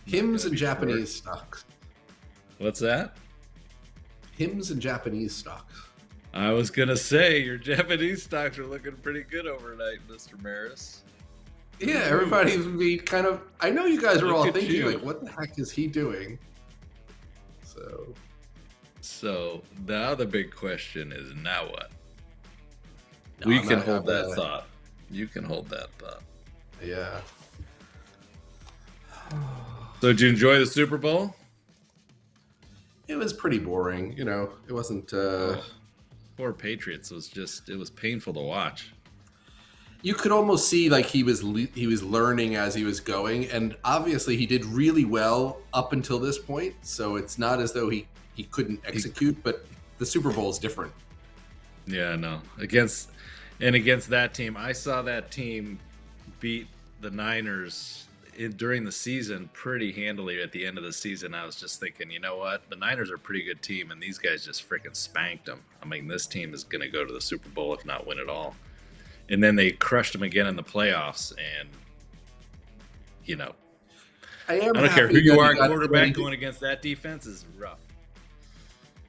HIMS and Japanese stocks. What's that? HIMS and Japanese stocks. I was going to say, your Japanese stocks are looking pretty good overnight, Mr. Maris. Yeah, everybody's be kind of. I know you guys are all thinking, you. like, what the heck is he doing? So the other big question is, now what? No, we can hold that thought. You can hold that thought. Yeah. So did you enjoy the Super Bowl? It was pretty boring. You know, it wasn't. Poor Patriots. It was painful to watch. You could almost see like he was learning as he was going, and obviously he did really well up until this point. So it's not as though he couldn't execute, but the Super Bowl is different. Yeah, no. Against that team, I saw that team beat the Niners during the season pretty handily. At the end of the season, I was just thinking, you know what? The Niners are a pretty good team, and these guys just freaking spanked them. I mean, this team is going to go to the Super Bowl, if not win it all. And then they crushed them again in the playoffs, and, you know, I don't care who you are, quarterback going against that defense is rough.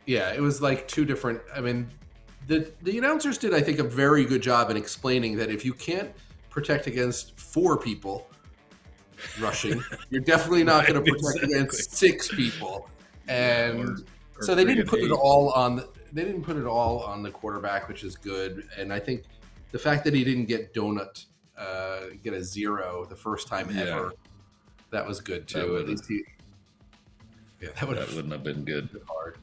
Yeah, it was like two different. I mean, the announcers did, I think, a very good job in explaining that if you can't protect against 4 people rushing, you're definitely not going to protect against 6 people. And so they didn't put it all on. They didn't put it all on the quarterback, which is good. And I think the fact that he didn't get get a 0 the first time ever, that was good too. At least that wouldn't have been good. Hard.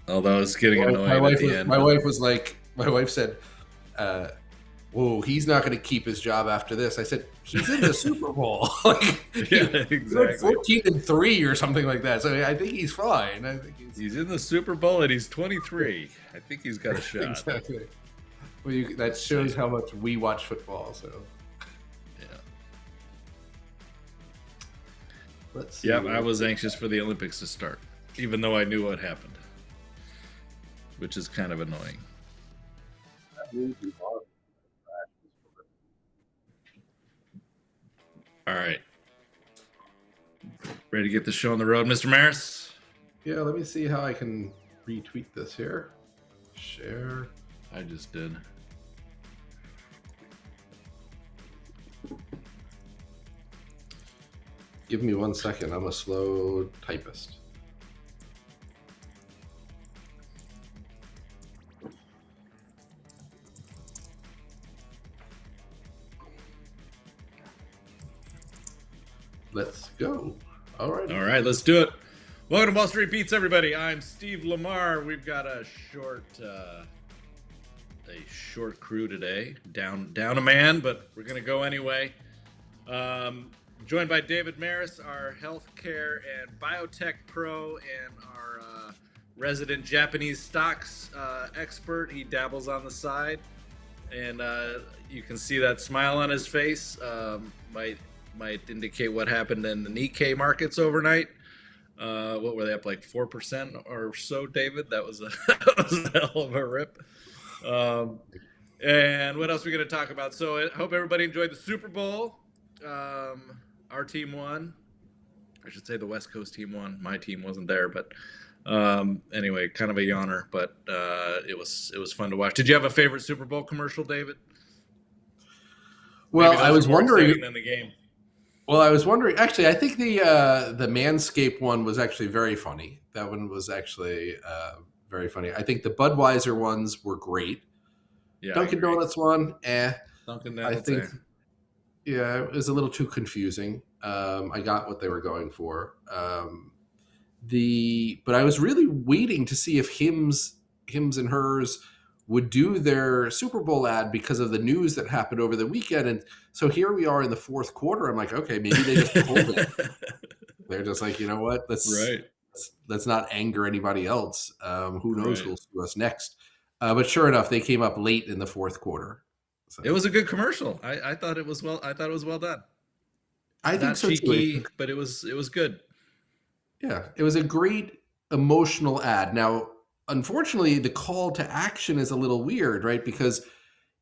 Although it's getting annoying at the end. My wife said, whoa, he's not going to keep his job after this. I said, he's in the Super Bowl. Exactly. 14-3 or something like that. So I think he's fine. I think he's in the Super Bowl and he's 23. I think he's got a shot. Exactly. Well, that shows how much we watch football. So yeah. Let's see. Yeah, I was anxious for the Olympics to start, even though I knew what happened, which is kind of annoying. All right. Ready to get the show on the road, Mr. Maris? Yeah, let me see how I can retweet this here. Share. I just did. Give me 1 second. I'm a slow typist. Let's go. All right, let's do it. Welcome to Wall Street Beats, everybody. I'm Steve Lamar. We've got a short crew today. Down a man, but we're gonna go anyway. Joined by David Maris, our healthcare and biotech pro, and our resident Japanese stocks expert. He dabbles on the side, and you can see that smile on his face. Might indicate what happened in the Nikkei markets overnight. What were they up, like 4% or so, David? That was a hell of a rip. And what else are we going to talk about? So I hope everybody enjoyed the Super Bowl. Our team won. I should say the West Coast team won. My team wasn't there, but anyway, kind of a yawner, but it was fun to watch. Did you have a favorite Super Bowl commercial, David? Well, I was wondering. Than the game. Well, I was wondering. Actually, I think the Manscaped one was actually very funny. That one was actually very funny. I think the Budweiser ones were great. Yeah, Dunkin' Donuts one, Dunkin' I Donuts. think, yeah, it was a little too confusing. I got what they were going for. But I was really waiting to see if Hims and Hers would do their Super Bowl ad because of the news that happened over the weekend. And so here we are in the fourth quarter. I'm like, okay, maybe they just pulled it. They're just like, you know what? Let's not anger anybody else. Who knows who'll sue us next? But sure enough, they came up late in the fourth quarter. So. It was a good commercial. I thought it was well. I thought it was well done. I think so cheeky, but it was good. Yeah, it was a great emotional ad. Now, unfortunately, the call to action is a little weird, right? Because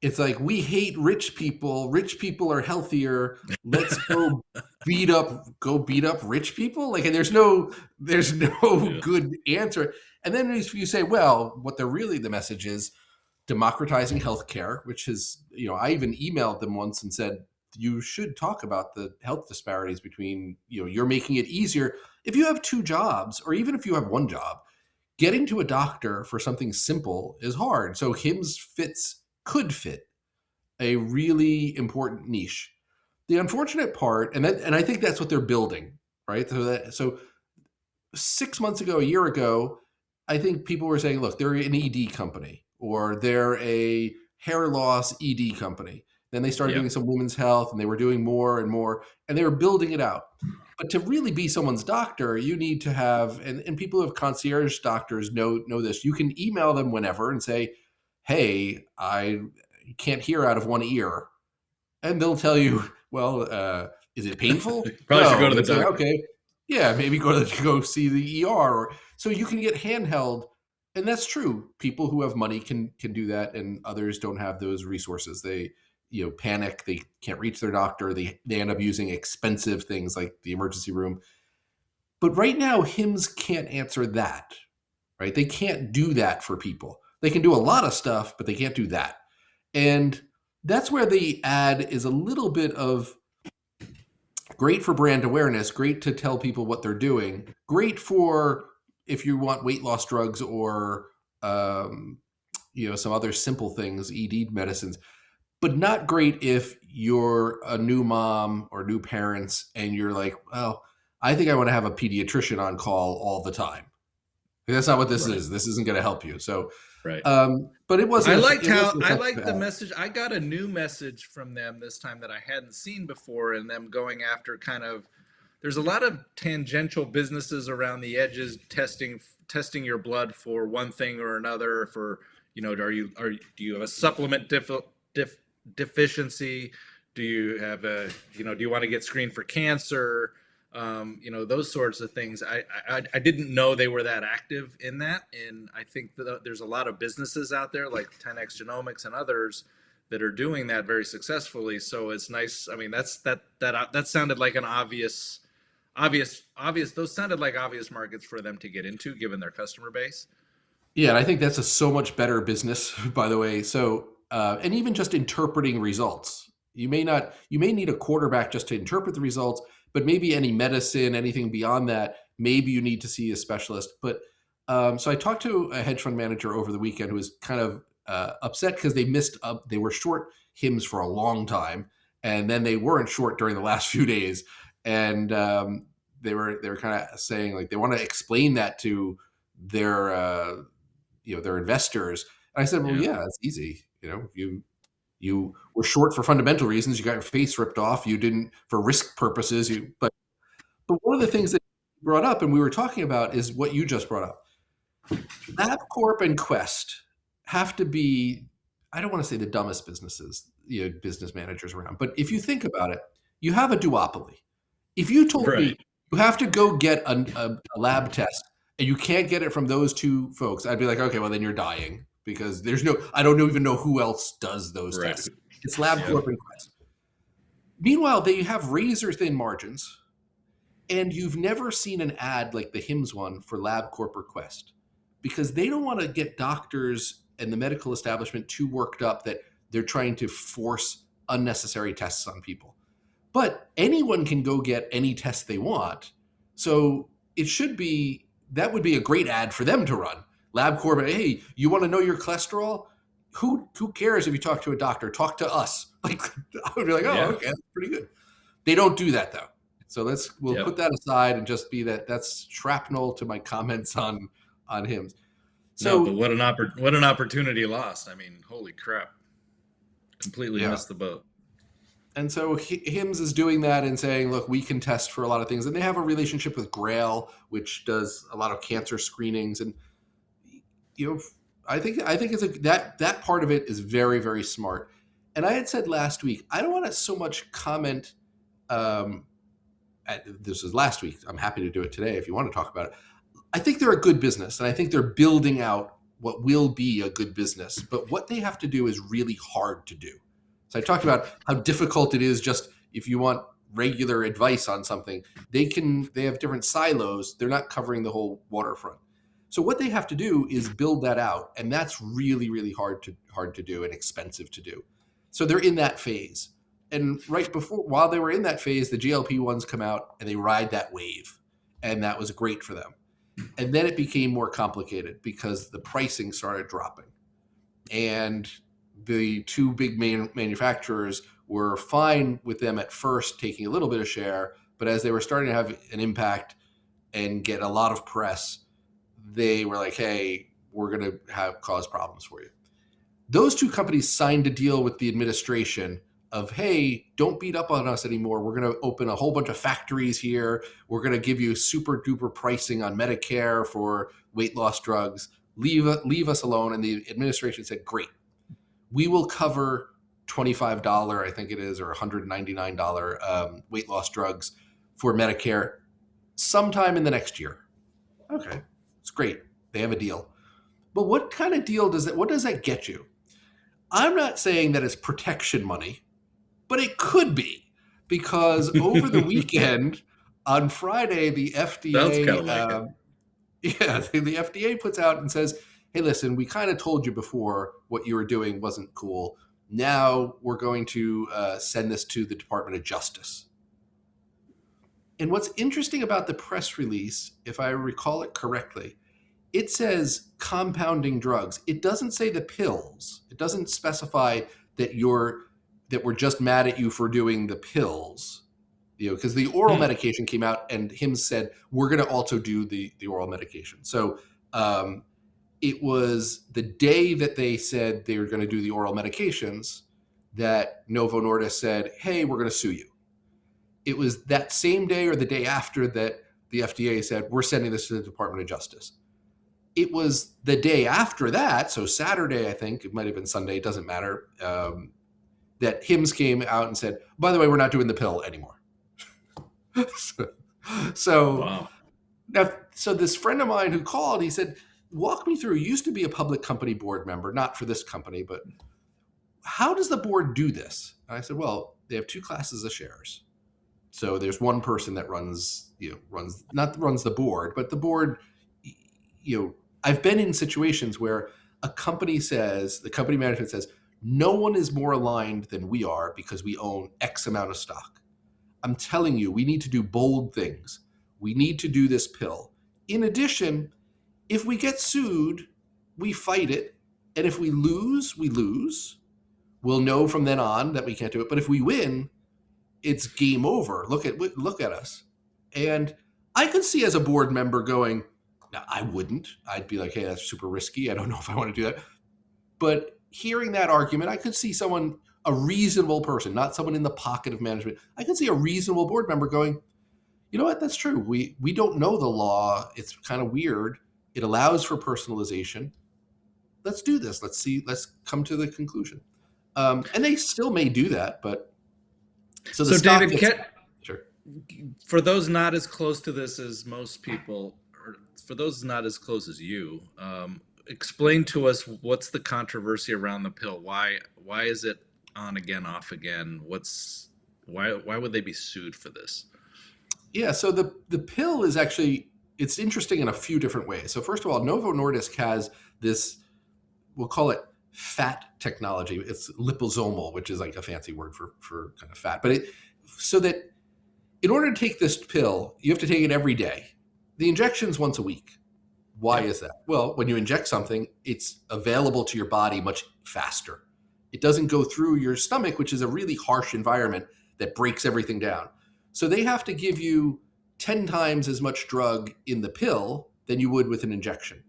it's like, we hate rich people. Rich people are healthier. Let's go beat up rich people. Like, and there's no Yeah. good answer. And then if you say, well, what the message is democratizing healthcare, which is, I even emailed them once and said, you should talk about the health disparities between, you're making it easier. If you have two jobs, or even if you have one job, getting to a doctor for something simple is hard. So HIMS could fit a really important niche. The unfortunate part, and I think that's what they're building, right? So 6 months ago, a year ago, I think people were saying, look, they're an ED company, or they're a hair loss ED company. Then they started Yeah. doing some women's health, and they were doing more and more, and they were building it out. But to really be someone's doctor, you need to have, and people who have concierge doctors know this. You can email them whenever and say, hey, I can't hear out of one ear. And they'll tell you, well, is it painful? Probably should No. go to the They'll say, doctor. okay, yeah, maybe go see the ER. So you can get handheld, and that's true. People who have money can do that, and others don't have those resources. They panic. They can't reach their doctor. They end up using expensive things like the emergency room. But right now, HIMS can't answer that. Right? They can't do that for people. They can do a lot of stuff, but they can't do that. And that's where the ad is a little bit of great for brand awareness, great to tell people what they're doing, great for if you want weight loss drugs, or some other simple things, ED medicines, but not great if you're a new mom or new parents and you're like, well, I think I want to have a pediatrician on call all the time. That's not what this Right. is. This isn't going to help you. So, Right. but it wasn't. I liked the message. I got a new message from them this time that I hadn't seen before, and them going after kind of. There's a lot of tangential businesses around the edges, testing your blood for one thing or another. For do you have a supplement deficiency? Do you have do you want to get screened for cancer? Those sorts of things. I didn't know they were that active in that, and I think that there's a lot of businesses out there like 10x Genomics and others that are doing that very successfully. So it's nice. I mean, that sounded like an obvious. Those sounded like obvious markets for them to get into, given their customer base. Yeah, and I think that's a so much better business, by the way. So, and even just interpreting results, you may need a quarterback just to interpret the results, but maybe any medicine, anything beyond that, maybe you need to see a specialist. But so I talked to a hedge fund manager over the weekend who was kind of upset because they were short HIMS for a long time, and then they weren't short during the last few days, and they were kind of saying, like, they want to explain that to their their investors. And I said, well, yeah, it's easy. You were short for fundamental reasons. You got your face ripped off. You didn't for risk purposes. But one of the things that you brought up and we were talking about is what you just brought up. LabCorp and Quest have to be, I don't want to say the dumbest businesses, business managers around, but if you think about it, you have a duopoly. If you told me you have to go get a lab test and you can't get it from those two folks, I'd be like, okay, well then you're dying, because I don't even know who else does those tests. It's LabCorp and Quest. Meanwhile, they have razor thin margins, and you've never seen an ad like the HIMS one for LabCorp or Quest, because they don't want to get doctors and the medical establishment too worked up that they're trying to force unnecessary tests on people. But anyone can go get any test they want. So that would be a great ad for them to run. LabCorp, hey, you want to know your cholesterol? Who cares if you talk to a doctor? Talk to us. Like, I would be like, oh, okay, that's pretty good. They don't do that though. So we'll put that aside and just be that's shrapnel to my comments on HIMS. So, no, but what an opportunity lost. I mean, holy crap. Completely missed the boat. And so HIMS is doing that and saying, look, we can test for a lot of things. And they have a relationship with Grail, which does a lot of cancer screenings. And, I think it's that part of it is very, very smart. And I had said last week, I don't want to so much comment. This was last week. I'm happy to do it today if you want to talk about it. I think they're a good business, and I think they're building out what will be a good business. But what they have to do is really hard to do. So I talked about how difficult it is just if you want regular advice on something, they have different silos. They're not covering the whole waterfront. So what they have to do is build that out, and that's really, really hard to do and expensive to do. So they're in that phase. And while they were in that phase, the GLP-1s come out and they ride that wave. And that was great for them. And then it became more complicated because the pricing started dropping. And the two big manufacturers were fine with them at first taking a little bit of share, but as they were starting to have an impact and get a lot of press, they were like, hey, we're going to cause problems for you. Those two companies signed a deal with the administration of, hey, don't beat up on us anymore. We're going to open a whole bunch of factories here. We're going to give you super duper pricing on Medicare for weight loss drugs. Leave us alone. And the administration said, great. We will cover $25, I think it is, or $199 weight loss drugs for Medicare sometime in the next year. Okay, it's great. They have a deal. But what kind of deal what does that get you? I'm not saying that it's protection money, but it could be, because over the weekend on Friday, the FDA, Sounds kind of like the FDA puts out and says, hey, listen, we kind of told you before what you were doing wasn't cool. Now we're going to send this to the Department of Justice. And what's interesting about the press release, if I recall it correctly, it says compounding drugs. It doesn't say the pills. It doesn't specify that we're just mad at you for doing the pills. Because the oral medication came out and HIMS said, we're going to also do the oral medication. So it was the day that they said they were going to do the oral medications that Novo Nordisk said, hey, we're going to sue you. It was that same day or the day after that the FDA said, we're sending this to the Department of Justice. It was the day after that, so Saturday, I think, it might have been Sunday, it doesn't matter, that HIMS came out and said, by the way, we're not doing the pill anymore. wow. So this friend of mine who called, he said, walk me through, you used to be a public company board member, not for this company, but how does the board do this? And I said, well, they have two classes of shares. So there's one person that runs the board, but the board, I've been in situations where the company management says, no one is more aligned than we are because we own X amount of stock. I'm telling you, we need to do bold things. We need to do this pill. In addition, if we get sued, we fight it. And if we lose, we lose. We'll know from then on that we can't do it. But if we win, it's game over. Look at us. And I could see as a board member going, no, I wouldn't. I'd be like, hey, that's super risky. I don't know if I want to do that. But hearing that argument, I could see a reasonable person, not someone in the pocket of management. I could see a reasonable board member going, you know what, that's true. We don't know the law. It's kind of weird. It allows for personalization. Let's do this. Let's come to the conclusion. And they still may do that, but so David, sure. For those not as close to this as most people, or for those not as close as you, explain to us what's the controversy around the pill. Why is it on again, off again? Why would they be sued for this? Yeah, so the pill is actually, it's interesting in a few different ways. So first of all, Novo Nordisk has this, we'll call it fat technology. It's liposomal, which is like a fancy word for kind of fat. But so that in order to take this pill, you have to take it every day. The injection's once a week. Why is that? Well, when you inject something, it's available to your body much faster. It doesn't go through your stomach, which is a really harsh environment that breaks everything down. So they have to give you 10 times as much drug in the pill than you would with an injection.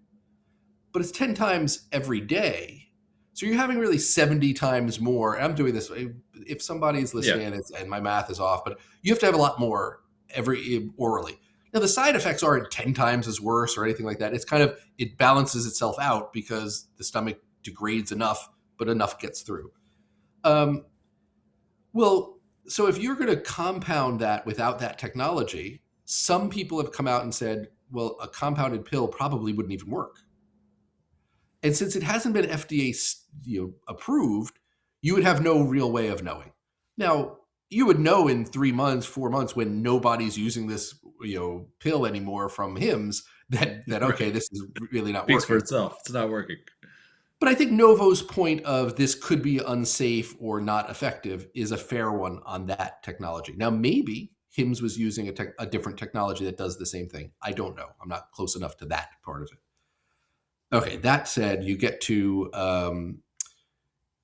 But it's 10 times every day. So you're having really 70 times more. I'm doing this. If somebody's listening and my math is off, but you have to have a lot more orally. Now, the side effects aren't 10 times as worse or anything like that. It's kind of, it balances itself out because the stomach degrades enough, but enough gets through. So if you're going to compound that without that technology, some people have come out and said, well, a compounded pill probably wouldn't even work. And since it hasn't been FDA approved, you would have no real way of knowing. Now, you would know in 3 months, 4 months, when nobody's using this pill anymore from HIMS, that okay, Right. this is really not Speaks for working. itself. It's not working. But I think Novo's point of this could be unsafe or not effective is a fair one on that technology. Now, maybe HIMS was using a different technology that does the same thing. I don't know. I'm not close enough to that part of it. Okay, that said, you get to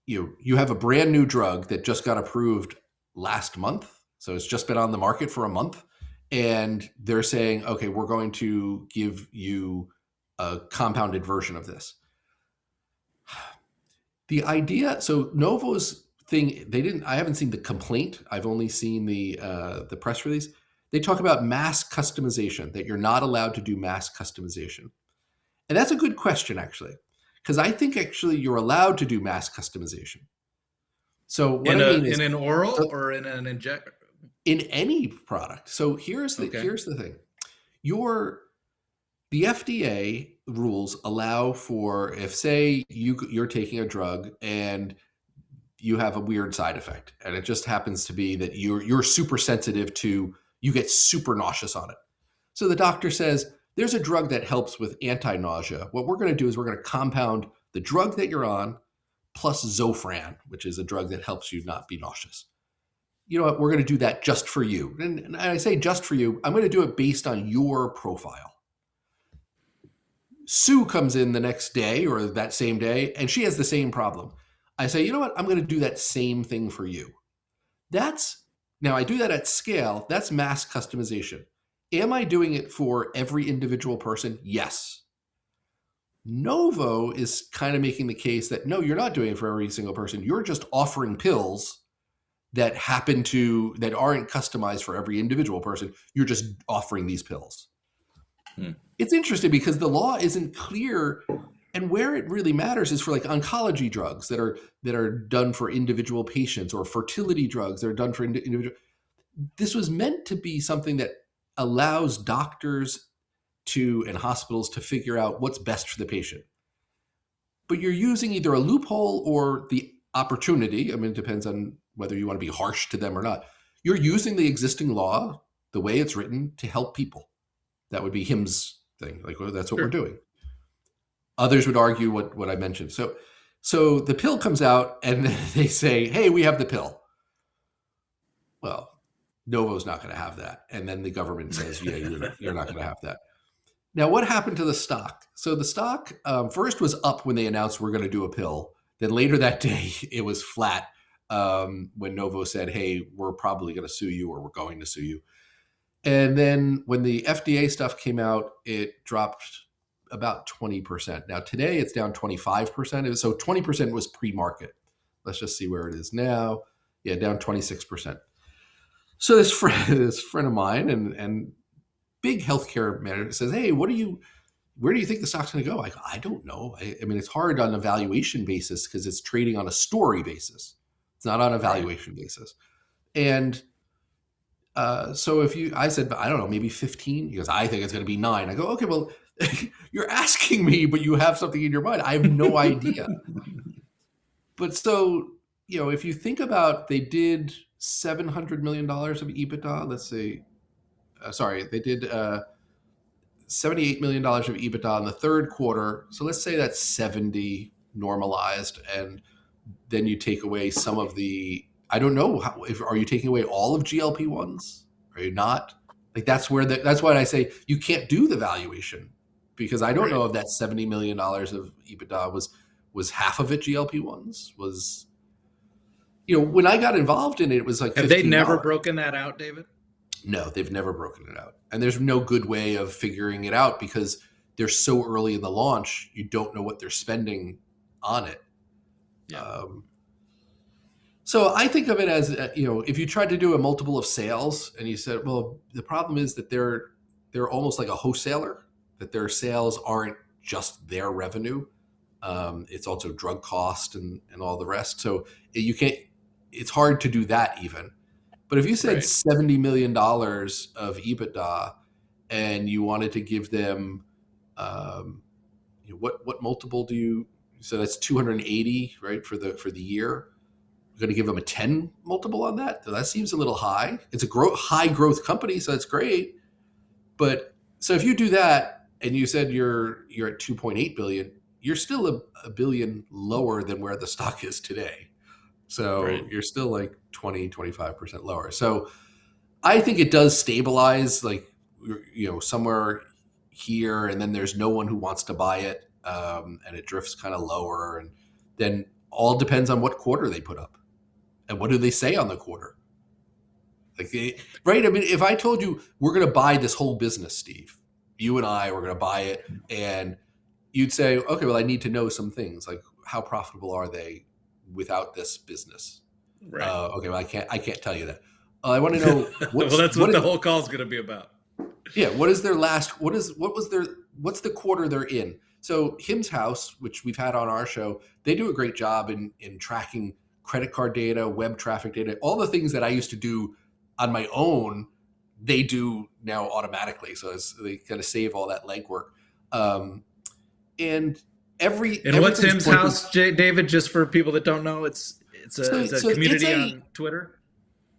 you have a brand new drug that just got approved last month, so it's just been on the market for a month, and they're saying, okay, we're going to give you a compounded version of this. The idea, so Novo's thing, they didn't. I haven't seen the complaint. I've only seen the press release. They talk about mass customization, that you're not allowed to do mass customization. And that's a good question, actually, because I think actually you're allowed to do mass customization. So what In I a mean is, in an oral or in an inject? in any product. So Okay. here's the thing: the FDA rules allow for, if say you're taking a drug and you have a weird side effect, and it just happens to be that you're super sensitive to, you get super nauseous on it. So the doctor says, there's a drug that helps with anti-nausea. What we're going to do is we're going to compound the drug that you're on plus Zofran, which is a drug that helps you not be nauseous. You know what? We're going to do that just for you. And I say just for you, I'm going to do it based on your profile. Sue comes in the next day or that same day, and she has the same problem. I say, you know what? I'm going to do that same thing for you. Now I do that at scale. That's mass customization. Am I doing it for every individual person? Yes. Novo is kind of making the case that no, you're not doing it for every single person. You're just offering pills that aren't customized for every individual person. You're just offering these pills. It's interesting because the law isn't clear, and where it really matters is for like oncology drugs that are done for individual patients, or fertility drugs that are done for individual. This was meant to be something that allows doctors and hospitals to figure out what's best for the patient. But you're using either a loophole or the opportunity. I mean, it depends on whether you want to be harsh to them or not. You're using the existing law, the way it's written, to help people. That would be HIMS thing. Like, well, that's what we're doing. Others would argue what I mentioned. So the pill comes out and they say, hey, we have the pill. Well, Novo's not going to have that. And then the government says, yeah, you're not going to have that. Now, what happened to the stock? So the stock first was up when they announced we're going to do a pill. Then later that day, it was flat when Novo said, hey, we're probably going to sue you, or we're going to sue you. And then when the FDA stuff came out, it dropped about 20%. Now, today it's down 25%. So 20% was pre-market. Let's just see where it is now. Yeah, down 26%. So this friend of mine and big healthcare manager says, hey, where do you think the stock's going to go? I don't know. I mean, it's hard on a valuation basis because it's trading on a story basis. It's not on a valuation basis. And so I said, I don't know, maybe 15. He goes, I think it's going to be 9. I go, okay, well, you're asking me, but you have something in your mind. I have no idea. But so, if you think about, they did $700 million of EBITDA. Let's say, they did $78 million of EBITDA in the third quarter. So let's say that's 70 normalized. And then you take away some of the, I don't know, are you taking away all of GLP-1s? Are you not? Like that's why I say you can't do the valuation, because I don't know if that $70 million of EBITDA was half of it GLP-1s. Was, when I got involved in it, it was like $15. Have they never broken that out, David? No, they've never broken it out. And there's no good way of figuring it out because they're so early in the launch, you don't know what they're spending on it. Yeah. So I think of it as, if you tried to do a multiple of sales and you said, well, the problem is that they're almost like a wholesaler, that their sales aren't just their revenue. It's also drug cost and all the rest. So it's hard to do that even. But if you said $70 million of EBITDA and you wanted to give them, what multiple do you So that's 280, right, for the year. We're going to give them a 10 multiple on that. So that seems a little high. It's a high growth company, so that's great. But so if you do that and you said you're at 2.8 billion, you're still a billion lower than where the stock is today. So you're still like 20-25% lower. So I think it does stabilize, like, somewhere here, and then there's no one who wants to buy it, and it drifts kind of lower, and then all depends on what quarter they put up and what do they say on the quarter. Like, right? I mean, if I told you we're going to buy this whole business, Steve, you and I were going to buy it, and you'd say, okay, well, I need to know some things, like how profitable are they without this business? Right. Okay, well, I can't tell you that. I want to know well, that's what the whole call is going to be about. Yeah, what's the quarter they're in? So HIMS House, which we've had on our show, they do a great job in tracking credit card data, web traffic data, all the things that I used to do on my own, they do now automatically. So they kind of save all that legwork. And what's HIMS House, David? Just for people that don't know, it's a community on Twitter.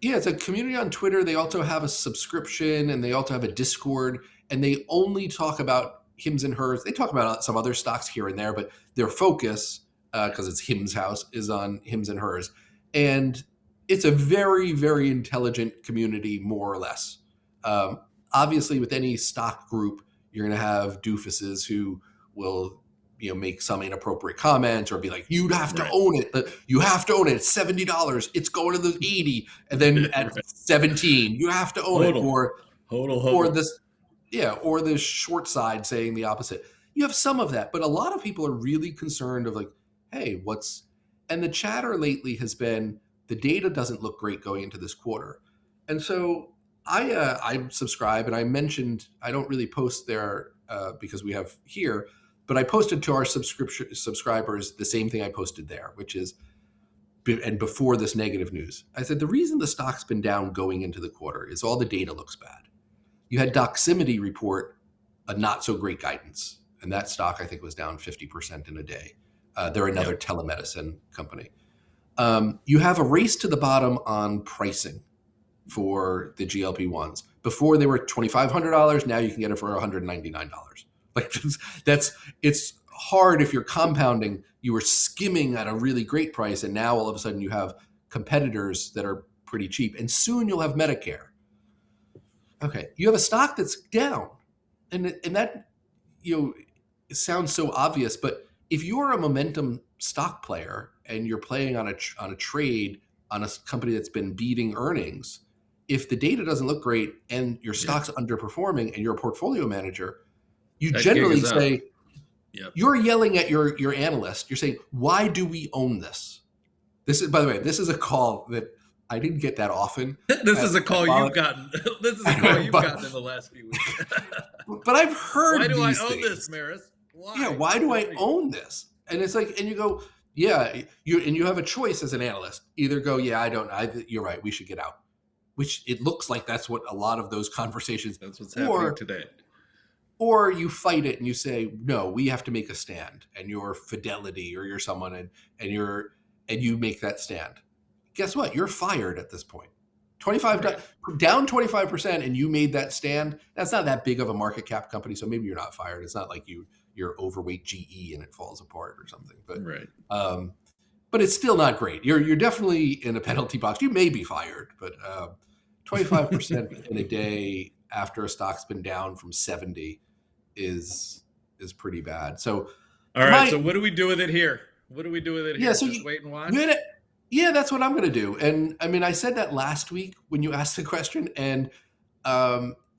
Yeah, it's a community on Twitter. They also have a subscription, and they also have a Discord, and they only talk about HIMS and HERS. They talk about some other stocks here and there, but their focus, because it's HIMS House, is on HIMS and HERS. And it's a very, very intelligent community, more or less. Obviously, with any stock group, you're going to have doofuses who will make some inappropriate comments or be like, you'd have to own it. You have to own it. It's $70. It's going to the 80. And then at 17, you have to own it. Or the short side saying the opposite. You have some of that, but a lot of people are really concerned of like, hey, and the chatter lately has been the data doesn't look great going into this quarter. And so I subscribe, and I mentioned, I don't really post there because we have here, but I posted to our subscribers the same thing I posted there, which is, and before this negative news, I said, the reason the stock's been down going into the quarter is all the data looks bad. You had Doximity report a not so great guidance, and that stock, I think, was down 50% in a day. They're another telemedicine company. You have a race to the bottom on pricing for the GLP-1s. Before they were $2,500, now you can get it for $199. Like it's hard if you're compounding. You were skimming at a really great price, and now all of a sudden you have competitors that are pretty cheap, and soon you'll have Medicare. Okay, you have a stock that's down, and that it sounds so obvious, but if you're a momentum stock player and you're playing on a trade on a company that's been beating earnings, if the data doesn't look great and your stock's underperforming and you're a portfolio manager, you generally say, you're yelling at your analyst. You're saying, why do we own this? This is, by the way, this is a call that I didn't get that often. This is a call you've gotten. This is a call you've gotten in the last few weeks. But I've heard why do these I own things. This, Maris? Why? Yeah, why do I own this? And it's like, and you go, yeah, you have a choice as an analyst. Either go, you're right, we should get out. Which it looks like that's what a lot of those conversations. That's what's happening today. Or you fight it and you say, no, we have to make a stand, and you're Fidelity or you're someone, and you make that stand. Guess what? You're fired at this point. Down 25%, and you made that stand. That's not that big of a market cap company, so maybe you're not fired. It's not like you're overweight GE and it falls apart or something. But but it's still not great. You're definitely in a penalty box. You may be fired, but 25% in a day after a stock's been down from 70 is pretty bad. So all right. So what do we do with it here? Yeah, so just wait and watch. Yeah, that's what I'm going to do. And I mean, I said that last week when you asked the question, and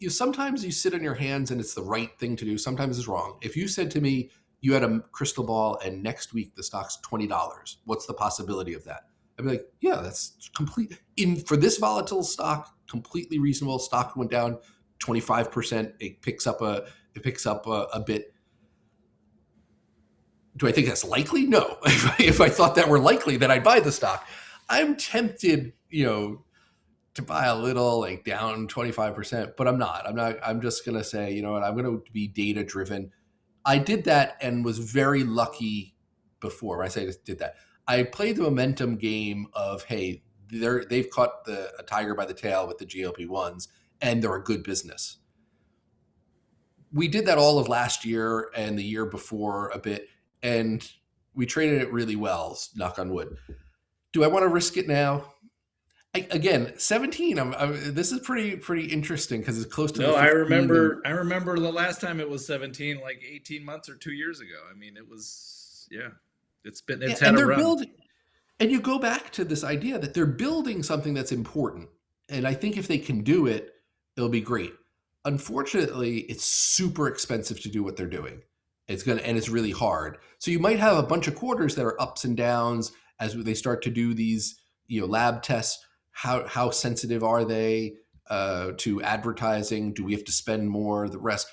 sometimes you sit on your hands and it's the right thing to do. Sometimes it's wrong. If you said to me, you had a crystal ball and next week the stock's $20, what's the possibility of that? I'd be like, yeah, that's for this volatile stock, completely reasonable. Stock went down 25%. It picks up a bit. Do I think that's likely? No. If I thought that were likely, then I'd buy the stock. I'm tempted, to buy a little, like down 25%, but I'm not. I'm just going to say, you know what, I'm going to be data driven. I did that and was very lucky before. When I say I did that, I played the momentum game of, hey, they've caught a tiger by the tail with the GLP-1s, and they're a good business. We did that all of last year and the year before a bit, and we traded it really well, knock on wood. Do I want to risk it now? Again, 17. This is pretty interesting because it's close to the 15. I remember the last time it was 17, like 18 months or 2 years ago. I mean, it was it's had a run. And you go back to this idea that they're building something that's important, and I think if they can do it, it'll be great. Unfortunately, it's super expensive to do what they're doing. It's really hard. So you might have a bunch of quarters that are ups and downs as they start to do these, lab tests. How sensitive are they to advertising? Do we have to spend more? The rest.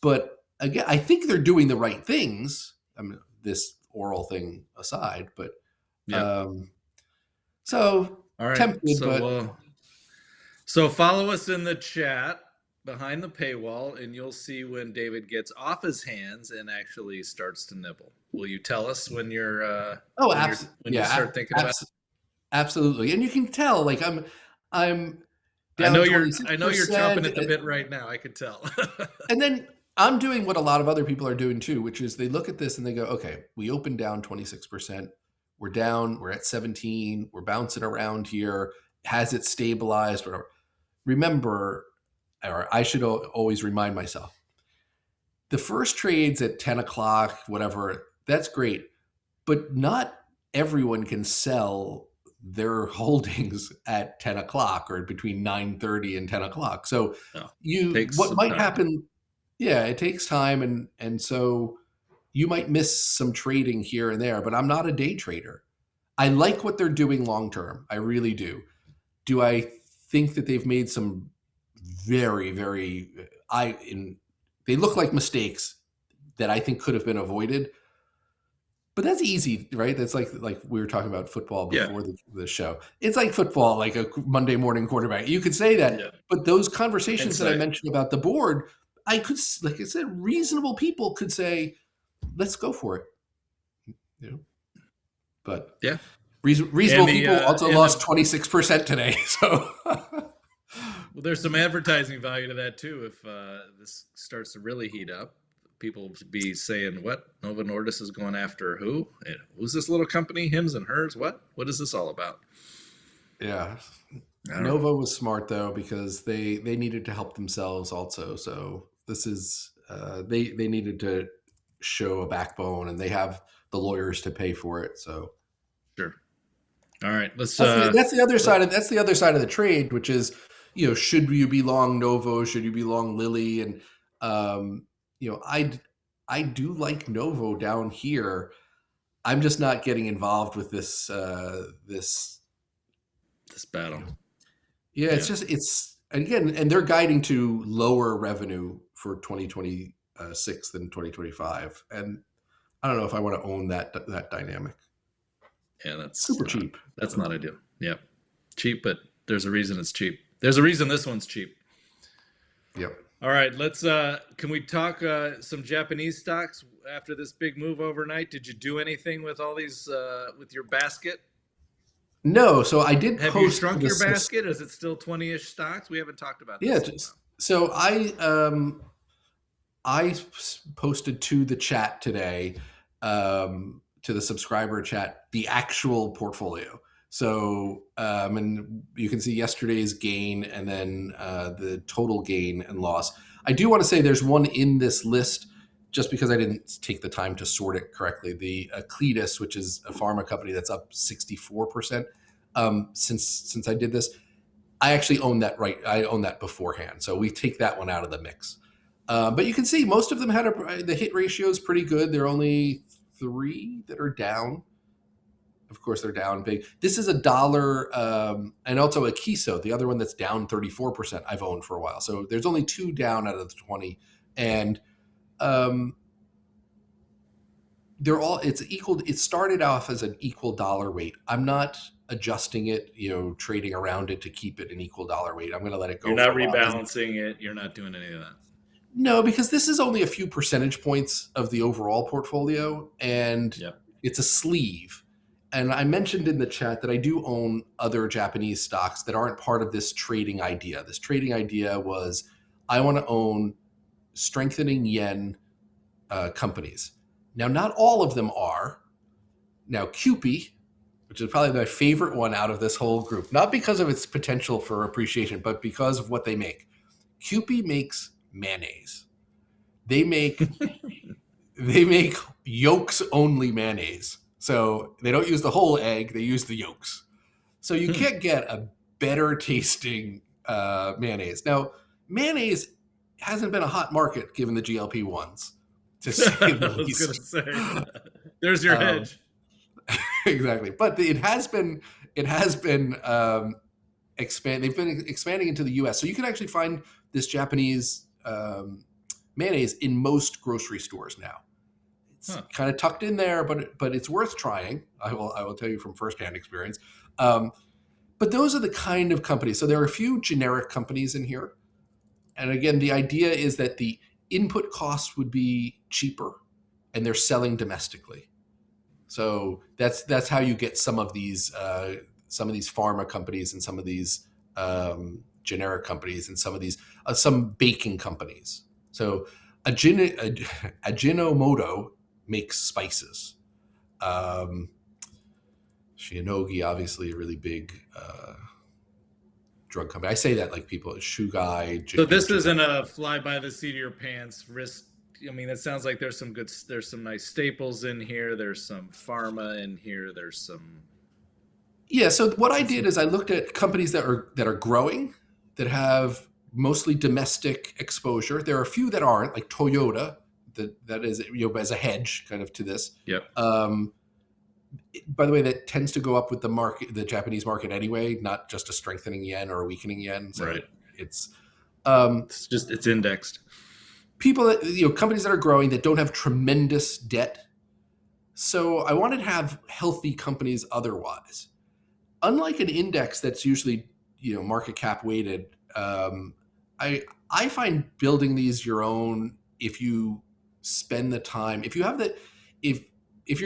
But again, I think they're doing the right things. I mean, this oral thing aside, but so all right. Tempted, So follow us in the chat behind the paywall, and you'll see when David gets off his hands and actually starts to nibble. Will you tell us when you're when you start thinking about it? Absolutely, and you can tell. Like I'm I know you're chomping at the bit right now. I could tell. And then I'm doing what a lot of other people are doing too, which is they look at this and they go, okay, we opened down 26%. We're down. We're at 17. We're bouncing around here. Has it stabilized? Whatever. Remember, or I should always remind myself, the first trades at 10 o'clock, whatever, that's great. But not everyone can sell their holdings at 10 o'clock or between 9:30 and 10 o'clock. So what might happen, it takes time. And so you might miss some trading here and there, but I'm not a day trader. I like what they're doing long-term. I really do. Do I think that they've made some very, very, they look like mistakes that I think could have been avoided? But that's easy, right? That's like we were talking about football before the show. It's like football, like a Monday morning quarterback. You could say that, but those conversations that I mentioned about the board, I could, like I said, reasonable people could say, let's go for it. But reasonable people also lost 26% today. So well, there's some advertising value to that too. If this starts to really heat up, people be saying, what? Novo Nordisk is going after who? Who's this little company? HIMS and hers? What is this all about? Yeah. Novo was smart though, because they needed to help themselves also. So this is, they needed to show a backbone, and they have the lawyers to pay for it. So sure. All right. That's the other side of the trade, which is, should you be long Novo? Should you be long Lilly? And, I do like Novo down here. I'm just not getting involved with this battle. Yeah, it's again, and they're guiding to lower revenue for 2026 than 2025, and I don't know if I want to own that dynamic. Yeah, that's super cheap. That's not ideal. Yeah, cheap, but there's a reason it's cheap. There's a reason this one's cheap. Yep. All right, let's. Can we talk some Japanese stocks after this big move overnight? Did you do anything with all these with your basket? No, so I did. Have you shrunk your basket? Is it still 20-ish stocks? We haven't talked about this. Yeah, so I posted to the chat today, to the subscriber chat, the actual portfolio. So, and you can see yesterday's gain and then the total gain and loss. I do want to say there's one in this list, just because I didn't take the time to sort it correctly. The Cletus, which is a pharma company that's up 64% since I did this. I actually own that, right? I own that beforehand. So we take that one out of the mix. But you can see most of them had the hit ratio is pretty good. There are only 3 that are down. Of course, they're down big. This is $1, and also a Kiso, the other one that's down 34%. I've owned for a while. So there's only 2 down out of the 20, and they're all. It's equal. It started off as an equal dollar weight. I'm not adjusting it, trading around it to keep it an equal dollar weight. I'm going to let it go. You're not rebalancing it. You're not doing any of that. No, because this is only a few percentage points of the overall portfolio, and It's a sleeve. And I mentioned in the chat that I do own other Japanese stocks that aren't part of this trading idea. This trading idea was I want to own strengthening yen companies. Now, not all of them are. Now, Kewpie, which is probably my favorite one out of this whole group, not because of its potential for appreciation, but because of what they make. Kewpie makes mayonnaise. They make yolks only mayonnaise. So they don't use the whole egg; they use the yolks. So you can't get a better tasting mayonnaise. Now, mayonnaise hasn't been a hot market given the GLP-1s, to say the I was least. going to say, there's your hedge. Exactly, but it has been expand. They've been expanding into the U.S., so you can actually find this Japanese mayonnaise in most grocery stores now. It's kind of tucked in there, but it's worth trying. I will tell you from firsthand experience. But those are the kind of companies. So there are a few generic companies in here, and again, the idea is that the input costs would be cheaper, and they're selling domestically. So that's how you get some of these pharma companies and some of these generic companies and some of these some baking companies. So Ajinomoto makes spices. Shionogi, obviously, a really big drug company. I say that like people Shugai. So this isn't a fly by the seat of your pants risk. I mean, it sounds like there's some nice staples in here. There's some pharma in here. There's some. Yeah. So what I did is I looked at companies that are growing, that have mostly domestic exposure. There are a few that aren't, like Toyota, that is as a hedge kind of to this. Yep. By the way, that tends to go up with the Japanese market anyway, not just a strengthening yen or a weakening yen. So right. It's indexed. People that companies that are growing that don't have tremendous debt. So I wanted to have healthy companies otherwise. Unlike an index that's usually market cap weighted, I find building these your own, if you spend the time, if you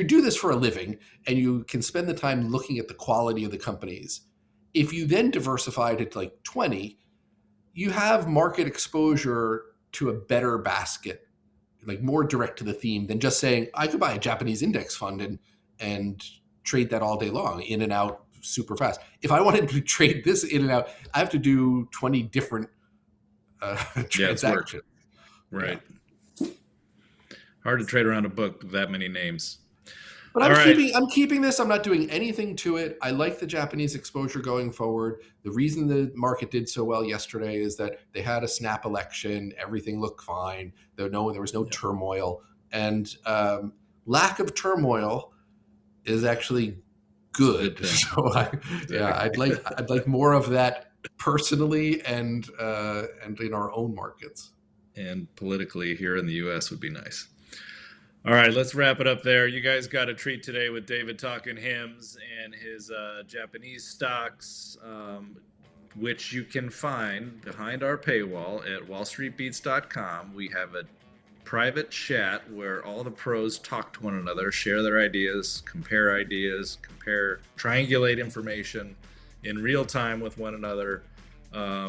do this for a living and you can spend the time looking at the quality of the companies, if you then diversify to like 20, you have market exposure to a better basket, like more direct to the theme than just saying I could buy a Japanese index fund and trade that all day long, in and out super fast. If I wanted to trade this in and out, I have to do 20 different transactions. Right. Yeah. Hard to trade around a book with that many names. But I'm keeping this. I'm not doing anything to it. I like the Japanese exposure going forward. The reason the market did so well yesterday is that they had a snap election. Everything looked fine. There was no turmoil, and lack of turmoil is actually good. So I'd like more of that personally, and in our own markets. And politically here in the U.S. would be nice. All right, let's wrap it up there. You guys got a treat today with David talking HIMS and his Japanese stocks, which you can find behind our paywall at wallstreetbeats.com. We have a private chat where all the pros talk to one another, share their ideas, triangulate information in real time with one another.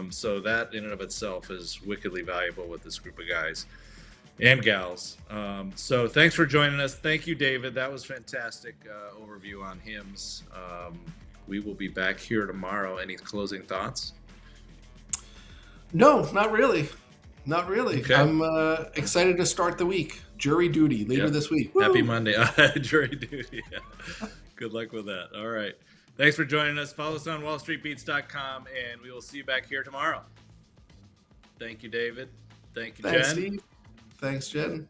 So that in and of itself is wickedly valuable with this group of guys and gals. So thanks for joining us. Thank you, David. That was fantastic overview on HIMS. We will be back here tomorrow. Any closing thoughts? No, not really. Okay. I'm excited to start the week. Jury duty later this week. Woo! Happy Monday. Jury duty. Good luck with that. All right. Thanks for joining us. Follow us on wallstreetbeats.com, and we will see you back here tomorrow. Thank you, David. Thank you, Jen. Steve. Thanks, Jen.